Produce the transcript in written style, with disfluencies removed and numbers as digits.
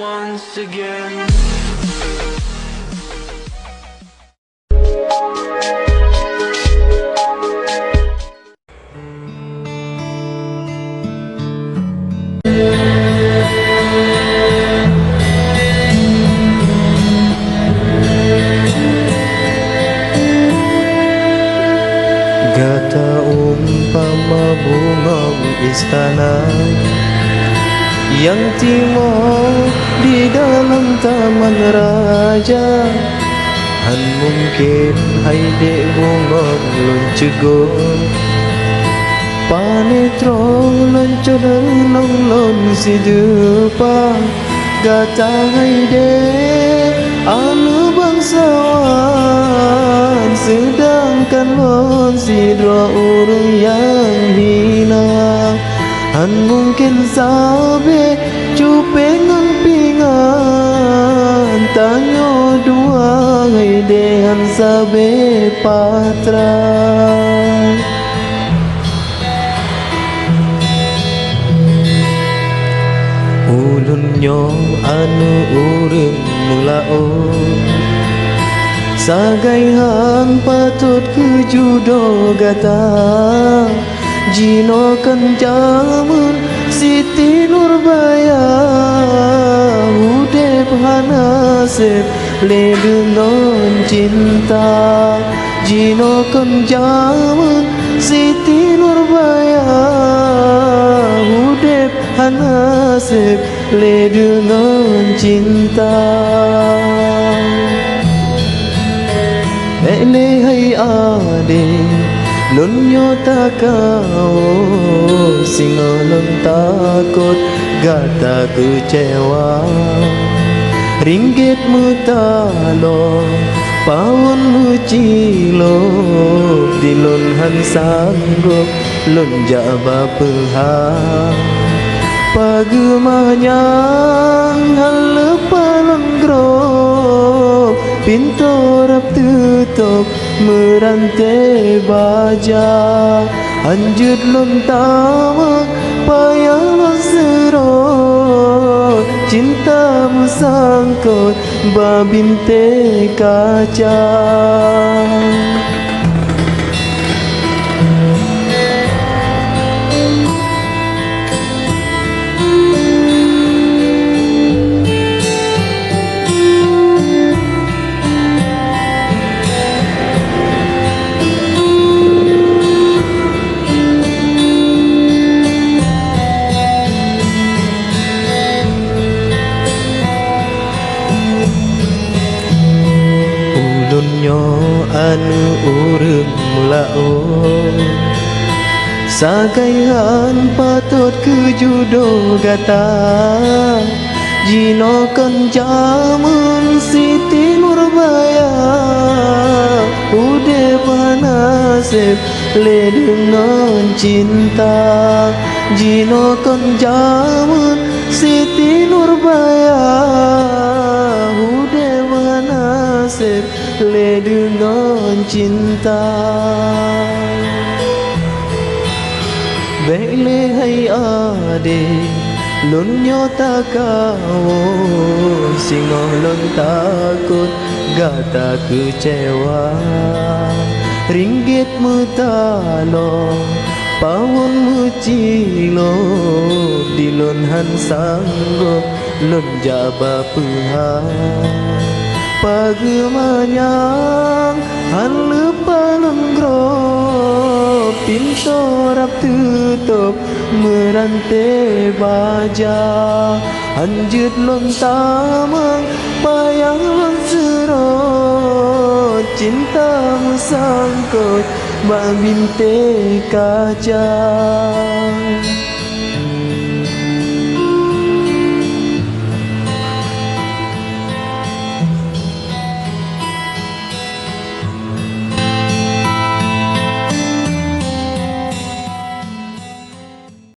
once again. Gata umpama bungong istana yang timur di dalam taman raja, han mungkin hai dek bungong luncegon panetrong loncodang long lon si depa. Gata hai dek anu bangsawan, sedangkan lon si dua urang yang hina. Han mungkin sabe cupengan pingan, tanyo dua hai dehan sabe patra. Ulunnya anu urang mulao, sagaihan patut kejudo gata. Jino kenjamun Siti Nurbaya, udep hanasep le dengan cinta. Jino kenjamun Siti Nurbaya, udep hanasep le dengan cinta. Ele hai ade lunyo takao, singalon takut gata kecewa. Ringgit mutalo, paun mucilo, dilun han sanggup lun jaba peha. Pagemahnya halepalon grop, pintu rap tutup merantai baja. Anjut lon tamak payah lon serot, cintamu sangkut babinte kaca. Anu urang mulao, sagaihan patut kejudo gata. Jino kenjamun Siti Nurbaya, udep hanasep le dengan cinta. Jino kenjamun Siti Nurbaya, udep hanasep le dengan cinta. Bele hai ade lunyo takao, singalon takut gata kecewa. Ringgit mutalo, paun mucilo, dilun han sanggup lun jaba peha. Pagemanyang han lepalon grop, pintu rap tutup merantai baja. Anjut lon tamang payah lon serot, cintamu sangkut babinte kaca.